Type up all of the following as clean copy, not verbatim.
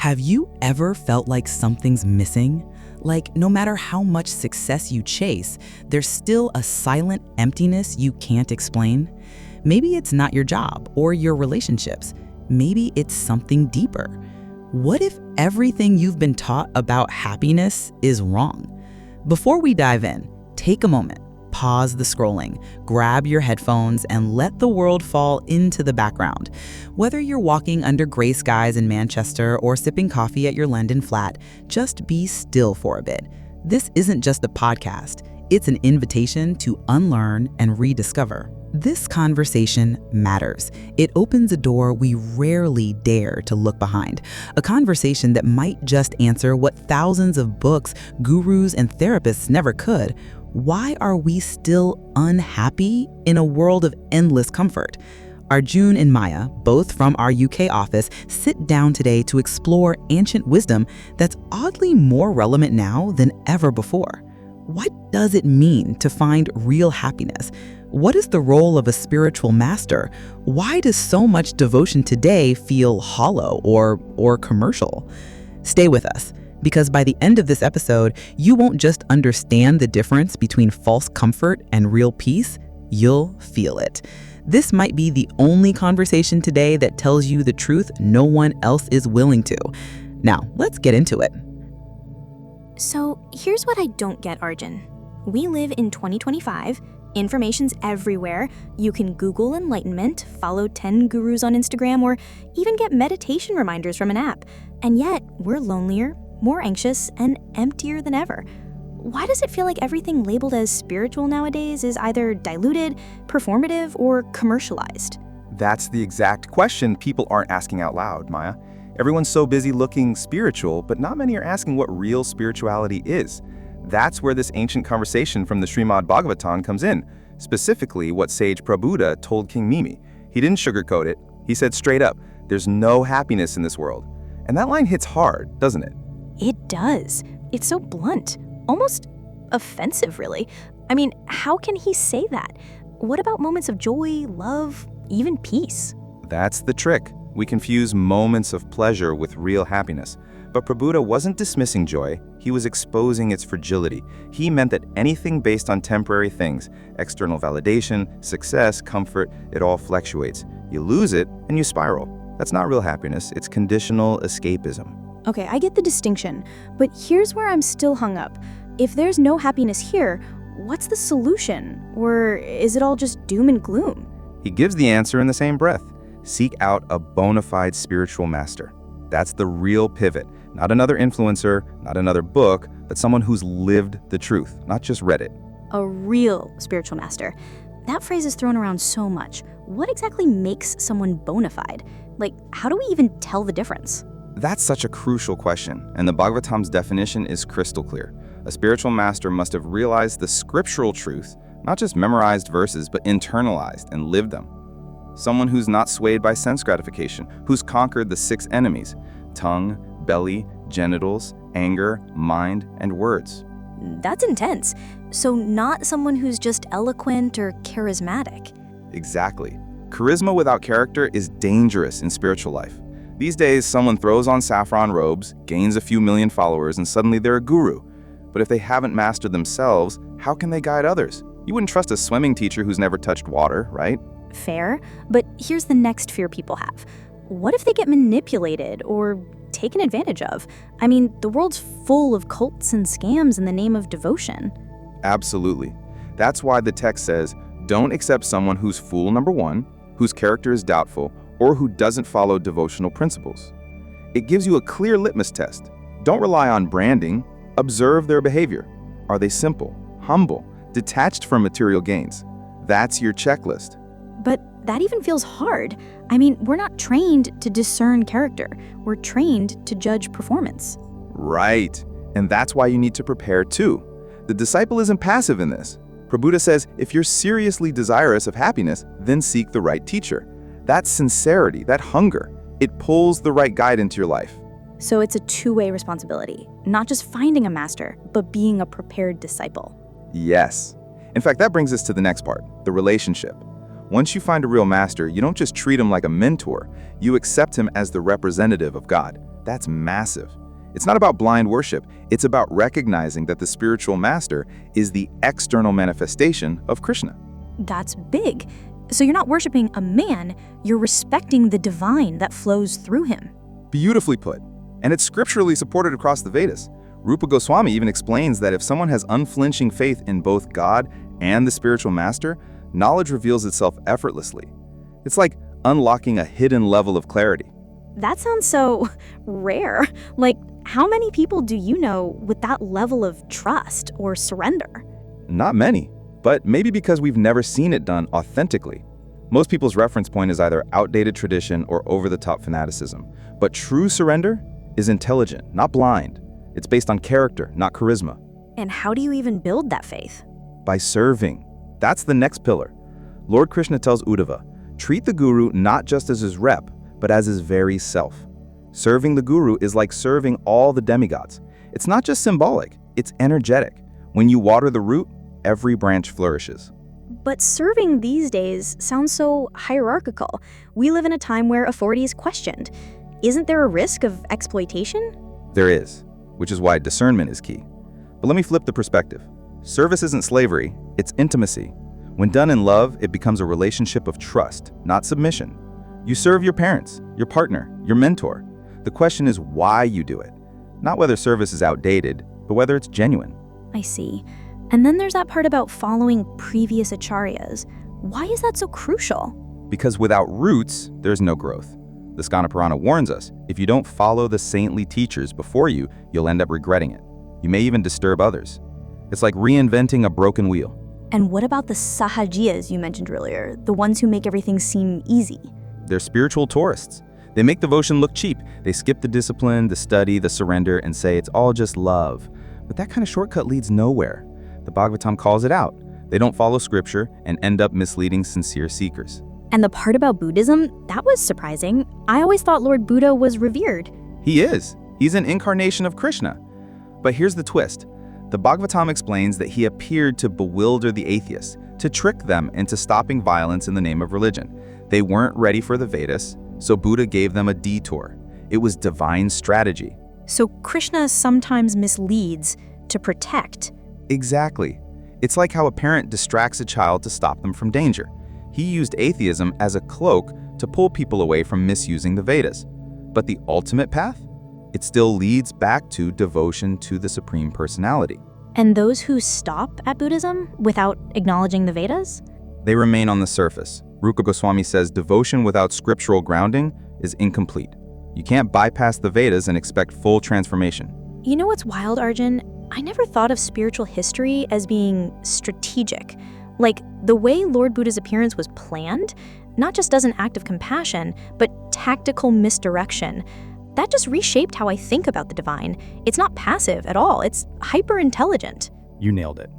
Have you ever felt like something's missing? Like no matter how much success you chase, there's still a silent emptiness you can't explain? Maybe it's not your job or your relationships. Maybe it's something deeper. What if everything you've been taught about happiness is wrong? Before we dive in, take a moment. Pause the scrolling, grab your headphones, and let the world fall into the background. Whether you're walking under gray skies in Manchester or sipping coffee at your London flat, just be still for a bit. This isn't just a podcast, it's an invitation to unlearn and rediscover. This conversation matters. It opens a door we rarely dare to look behind. A conversation that might just answer what thousands of books, gurus, and therapists never could. Why are we still unhappy in a world of endless comfort? Arjun and Maya, both from our UK office, sit down today to explore ancient wisdom that's oddly more relevant now than ever before. What does it mean to find real happiness? What is the role of a spiritual master? Why does so much devotion today feel hollow or commercial? Stay with us, because by the end of this episode, you won't just understand the difference between false comfort and real peace, you'll feel it. This might be the only conversation today that tells you the truth no one else is willing to. Now, let's get into it. So here's what I don't get, Arjun. We live in 2025. Information's everywhere. You can Google enlightenment, follow 10 gurus on Instagram, or even get meditation reminders from an app. And yet, we're lonelier, more anxious, and emptier than ever. Why does it feel like everything labeled as spiritual nowadays is either diluted, performative, or commercialized? That's the exact question people aren't asking out loud, Maya. Everyone's so busy looking spiritual, but not many are asking what real spirituality is. That's where this ancient conversation from the Śrīmad-Bhāgavatam comes in, specifically what sage Prabhupada told King Mimi. He didn't sugarcoat it. He said straight up, there's no happiness in this world. And that line hits hard, doesn't it? It does. It's so blunt, almost offensive, really. I mean, how can he say that? What about moments of joy, love, even peace? That's the trick. We confuse moments of pleasure with real happiness. But Prabhupada wasn't dismissing joy, he was exposing its fragility. He meant that anything based on temporary things, external validation, success, comfort, it all fluctuates. You lose it and you spiral. That's not real happiness, it's conditional escapism. Okay, I get the distinction, but here's where I'm still hung up. If there's no happiness here, what's the solution? Or is it all just doom and gloom? He gives the answer in the same breath. Seek out a bona fide spiritual master. That's the real pivot. Not another influencer, not another book, but someone who's lived the truth, not just read it. A real spiritual master. That phrase is thrown around so much. What exactly makes someone bona fide? Like, how do we even tell the difference? That's such a crucial question, and the Bhagavatam's definition is crystal clear. A spiritual master must have realized the scriptural truth, not just memorized verses, but internalized and lived them. Someone who's not swayed by sense gratification, who's conquered the 6 enemies: tongue, belly, genitals, anger, mind, and words. That's intense. So not someone who's just eloquent or charismatic. Exactly. Charisma without character is dangerous in spiritual life. These days, someone throws on saffron robes, gains a few million followers, and suddenly they're a guru. But if they haven't mastered themselves, how can they guide others? You wouldn't trust a swimming teacher who's never touched water, right? Fair, but here's the next fear people have. What if they get manipulated or taken advantage of? I mean, the world's full of cults and scams in the name of devotion. Absolutely. That's why the text says, don't accept someone who's fool number 1, whose character is doubtful, or who doesn't follow devotional principles. It gives you a clear litmus test. Don't rely on branding. Observe their behavior. Are they simple, humble, detached from material gains? That's your checklist. But that even feels hard. I mean, we're not trained to discern character. We're trained to judge performance. Right. And that's why you need to prepare too. The disciple isn't passive in this. Prabhupada says, if you're seriously desirous of happiness, then seek the right teacher. That sincerity, that hunger, it pulls the right guide into your life. So it's a two-way responsibility, not just finding a master, but being a prepared disciple. Yes. In fact, that brings us to the next part, the relationship. Once you find a real master, you don't just treat him like a mentor, you accept him as the representative of God. That's massive. It's not about blind worship. It's about recognizing that the spiritual master is the external manifestation of Krishna. That's big. So you're not worshiping a man, you're respecting the divine that flows through him. Beautifully put. And it's scripturally supported across the Vedas. Rupa Goswami even explains that if someone has unflinching faith in both God and the spiritual master, knowledge reveals itself effortlessly. It's like unlocking a hidden level of clarity. That sounds so rare. Like, how many people do you know with that level of trust or surrender? Not many, but maybe because we've never seen it done authentically. Most people's reference point is either outdated tradition or over-the-top fanaticism. But true surrender is intelligent, not blind. It's based on character, not charisma. And how do you even build that faith? By serving. That's the next pillar. Lord Krishna tells Uddhava, treat the guru not just as his rep, but as his very self. Serving the guru is like serving all the demigods. It's not just symbolic, it's energetic. When you water the root, every branch flourishes. But serving these days sounds so hierarchical. We live in a time where authority is questioned. Isn't there a risk of exploitation? There is, which is why discernment is key. But let me flip the perspective. Service isn't slavery, it's intimacy. When done in love, it becomes a relationship of trust, not submission. You serve your parents, your partner, your mentor. The question is why you do it. Not whether service is outdated, but whether it's genuine. I see. And then there's that part about following previous acharyas. Why is that so crucial? Because without roots, there's no growth. The Skanda Purana warns us, if you don't follow the saintly teachers before you, you'll end up regretting it. You may even disturb others. It's like reinventing a broken wheel. And what about the sahajiyas you mentioned earlier, the ones who make everything seem easy? They're spiritual tourists. They make devotion look cheap. They skip the discipline, the study, the surrender, and say it's all just love. But that kind of shortcut leads nowhere. The Bhagavatam calls it out. They don't follow scripture and end up misleading sincere seekers. And the part about Buddhism, that was surprising. I always thought Lord Buddha was revered. He is. He's an incarnation of Krishna. But here's the twist. The Bhagavatam explains that he appeared to bewilder the atheists, to trick them into stopping violence in the name of religion. They weren't ready for the Vedas, so Buddha gave them a detour. It was divine strategy. So Krishna sometimes misleads to protect. Exactly. It's like how a parent distracts a child to stop them from danger. He used atheism as a cloak to pull people away from misusing the Vedas. But the ultimate path? It still leads back to devotion to the Supreme Personality. And those who stop at Buddhism without acknowledging the Vedas? They remain on the surface. Rupa Goswami says devotion without scriptural grounding is incomplete. You can't bypass the Vedas and expect full transformation. You know what's wild, Arjun? I never thought of spiritual history as being strategic. Like, the way Lord Buddha's appearance was planned, not just as an act of compassion, but tactical misdirection. That just reshaped how I think about the divine. It's not passive at all, it's hyper-intelligent. You nailed it.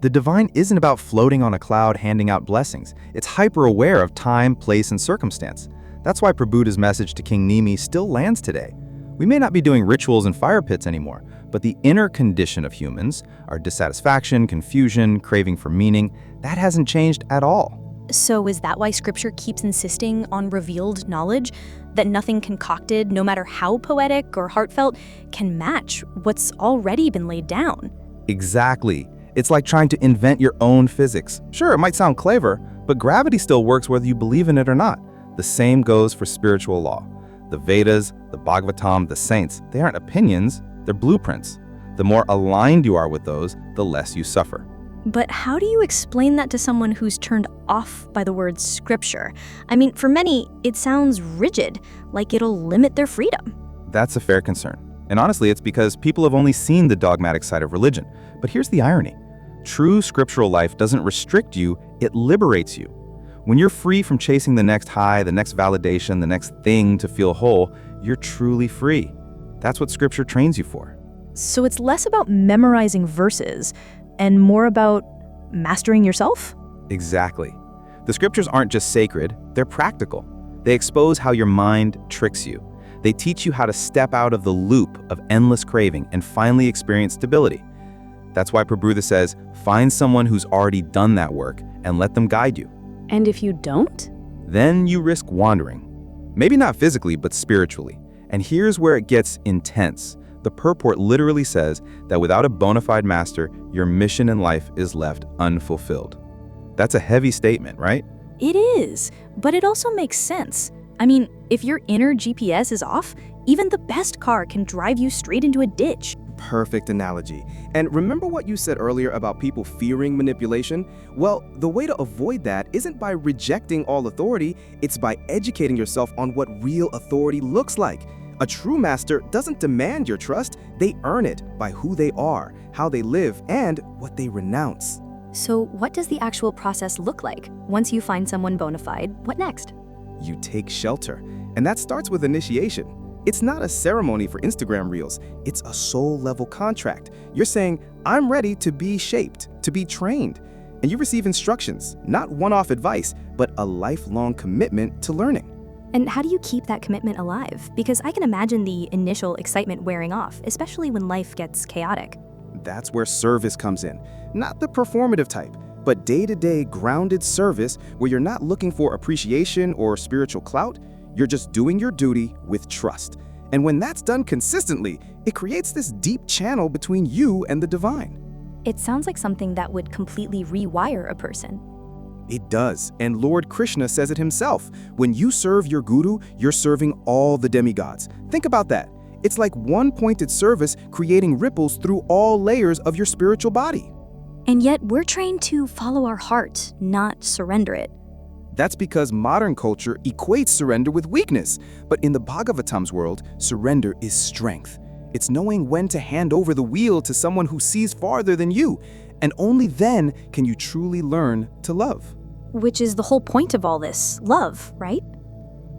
The divine isn't about floating on a cloud handing out blessings. It's hyper-aware of time, place, and circumstance. That's why Prabhu's message to King Nimi still lands today. We may not be doing rituals and fire pits anymore, but the inner condition of humans, our dissatisfaction, confusion, craving for meaning, that hasn't changed at all. So is that why scripture keeps insisting on revealed knowledge? That nothing concocted, no matter how poetic or heartfelt, can match what's already been laid down? Exactly. It's like trying to invent your own physics. Sure, it might sound clever, but gravity still works whether you believe in it or not. The same goes for spiritual law. The Vedas, the Bhagavatam, the saints, they aren't opinions, they're blueprints. The more aligned you are with those, the less you suffer. But how do you explain that to someone who's turned off by the word scripture? I mean, for many, it sounds rigid, like it'll limit their freedom. That's a fair concern. And honestly, it's because people have only seen the dogmatic side of religion. But here's the irony. True scriptural life doesn't restrict you, it liberates you. When you're free from chasing the next high, the next validation, the next thing to feel whole, you're truly free. That's what scripture trains you for. So it's less about memorizing verses and more about mastering yourself? Exactly. The scriptures aren't just sacred, they're practical. They expose how your mind tricks you. They teach you how to step out of the loop of endless craving and finally experience stability. That's why Prabhupada says, find someone who's already done that work and let them guide you. And if you don't? Then you risk wandering. Maybe not physically, but spiritually. And here's where it gets intense. The purport literally says that without a bona fide master, your mission in life is left unfulfilled. That's a heavy statement, right? It is, but it also makes sense. I mean, if your inner GPS is off, even the best car can drive you straight into a ditch. Perfect analogy. And remember what you said earlier about people fearing manipulation? Well, the way to avoid that isn't by rejecting all authority, it's by educating yourself on what real authority looks like. A true master doesn't demand your trust, they earn it by who they are, how they live, and what they renounce. So what does the actual process look like? Once you find someone bona fide, what next? You take shelter, and that starts with initiation. It's not a ceremony for Instagram reels, it's a soul-level contract. You're saying, I'm ready to be shaped, to be trained. And you receive instructions, not one-off advice, but a lifelong commitment to learning. And how do you keep that commitment alive? Because I can imagine the initial excitement wearing off, especially when life gets chaotic. That's where service comes in. Not the performative type, but day-to-day grounded service where you're not looking for appreciation or spiritual clout. You're just doing your duty with trust. And when that's done consistently, it creates this deep channel between you and the divine. It sounds like something that would completely rewire a person. It does, and Lord Krishna says it himself. When you serve your guru, you're serving all the demigods. Think about that. It's like one pointed service creating ripples through all layers of your spiritual body. And yet we're trained to follow our heart, not surrender it. That's because modern culture equates surrender with weakness. But in the Bhagavatam's world, surrender is strength. It's knowing when to hand over the wheel to someone who sees farther than you. And only then can you truly learn to love. Which is the whole point of all this, love, right?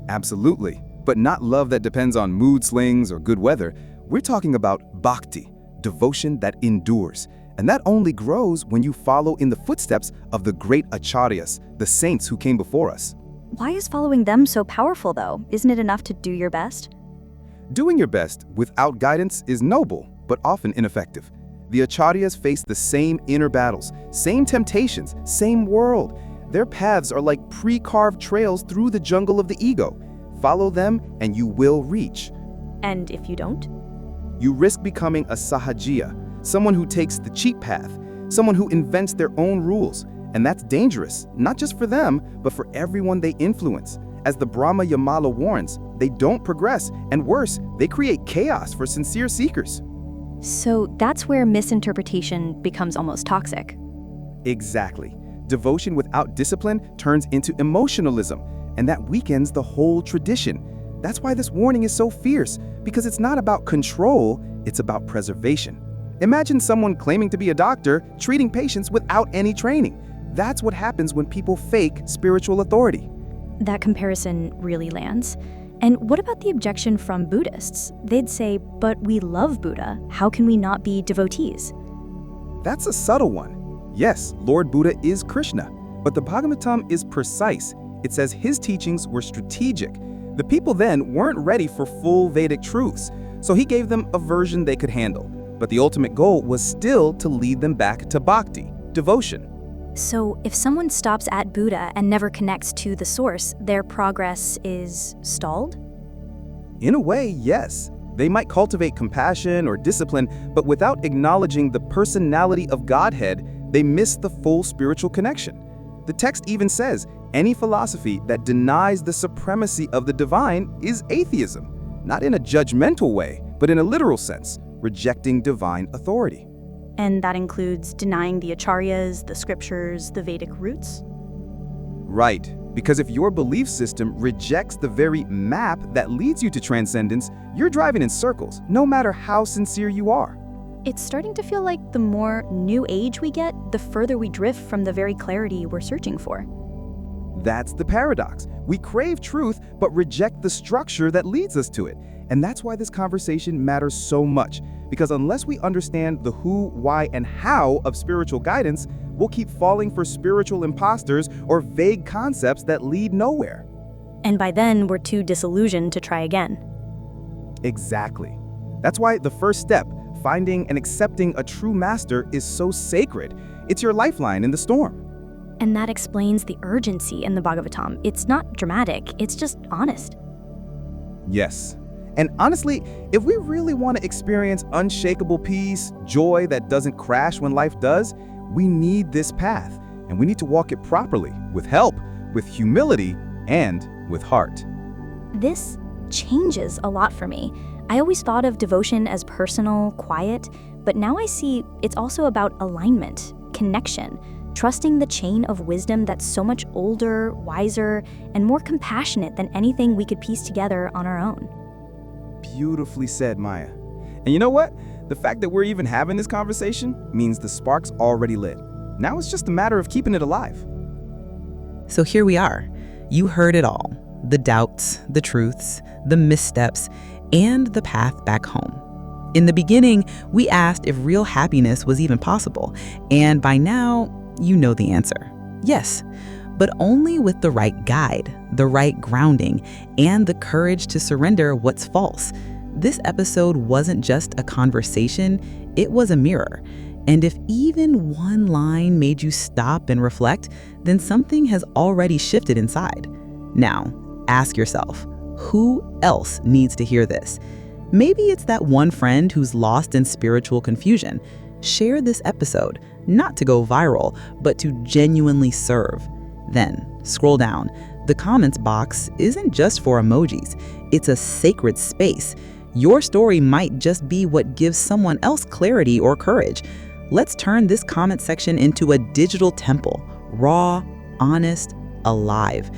Absolutely. But not love that depends on mood swings or good weather. We're talking about bhakti, devotion that endures. And that only grows when you follow in the footsteps of the great acharyas, the saints who came before us. Why is following them so powerful, though? Isn't it enough to do your best? Doing your best without guidance is noble, but often ineffective. The acharyas face the same inner battles, same temptations, same world. Their paths are like pre-carved trails through the jungle of the ego. Follow them and you will reach. And if you don't? You risk becoming a sahajiya, someone who takes the cheap path, someone who invents their own rules. And that's dangerous, not just for them, but for everyone they influence. As the Brahma Yamala warns, they don't progress, and worse, they create chaos for sincere seekers. So that's where misinterpretation becomes almost toxic. Exactly. Devotion without discipline turns into emotionalism, and that weakens the whole tradition. That's why this warning is so fierce, because it's not about control, it's about preservation. Imagine someone claiming to be a doctor treating patients without any training. That's what happens when people fake spiritual authority. That comparison really lands. And what about the objection from Buddhists? They'd say, but we love Buddha. How can we not be devotees? That's a subtle one. Yes, Lord Buddha is Krishna, but the Bhagavatam is precise. It says his teachings were strategic. The people then weren't ready for full Vedic truths, so he gave them a version they could handle. But the ultimate goal was still to lead them back to bhakti, devotion. So if someone stops at Buddha and never connects to the source, their progress is stalled? In a way, yes. They might cultivate compassion or discipline, but without acknowledging the personality of Godhead, they miss the full spiritual connection. The text even says, any philosophy that denies the supremacy of the divine is atheism, not in a judgmental way, but in a literal sense, rejecting divine authority. And that includes denying the acharyas, the scriptures, the Vedic roots? Right, because if your belief system rejects the very map that leads you to transcendence, you're driving in circles, no matter how sincere you are. It's starting to feel like the more new age we get, the further we drift from the very clarity we're searching for. That's the paradox. We crave truth, but reject the structure that leads us to it. And that's why this conversation matters so much. Because unless we understand the who, why, and how of spiritual guidance, we'll keep falling for spiritual imposters or vague concepts that lead nowhere. And by then, we're too disillusioned to try again. Exactly. That's why the first step, finding and accepting a true master, is so sacred. It's your lifeline in the storm. And that explains the urgency in the Bhagavatam. It's not dramatic, it's just honest. Yes. And honestly, if we really want to experience unshakable peace, joy that doesn't crash when life does, we need this path, and we need to walk it properly, with help, with humility, and with heart. This changes a lot for me. I always thought of devotion as personal, quiet, but now I see it's also about alignment, connection, trusting the chain of wisdom that's so much older, wiser, and more compassionate than anything we could piece together on our own. Beautifully said, Maya. And you know what? The fact that we're even having this conversation means the spark's already lit. Now it's just a matter of keeping it alive. So here we are. You heard it all. The doubts, the truths, the missteps, and the path back home. In the beginning, we asked if real happiness was even possible, and by now, you know the answer. Yes, but only with the right guide, the right grounding, and the courage to surrender what's false. This episode wasn't just a conversation, it was a mirror. And if even one line made you stop and reflect, then something has already shifted inside. Now, ask yourself, who else needs to hear this? Maybe it's that one friend who's lost in spiritual confusion. Share this episode, not to go viral, but to genuinely serve. Then, scroll down. The comments box isn't just for emojis. It's a sacred space. Your story might just be what gives someone else clarity or courage. Let's turn this comment section into a digital temple, raw, honest, alive.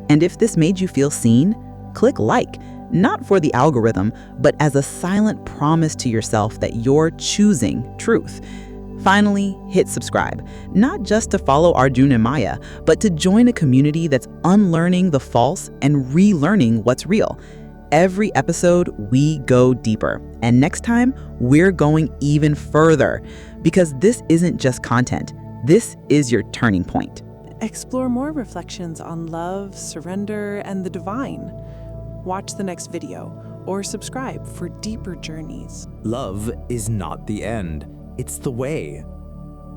And if this made you feel seen, click like, not for the algorithm, but as a silent promise to yourself that you're choosing truth. Finally, hit subscribe, not just to follow Arjun and Maya, but to join a community that's unlearning the false and relearning what's real. Every episode, we go deeper. And next time, we're going even further. Because this isn't just content, this is your turning point. Explore more reflections on love, surrender, and the divine. Watch the next video or subscribe for deeper journeys. Love is not the end, it's the way.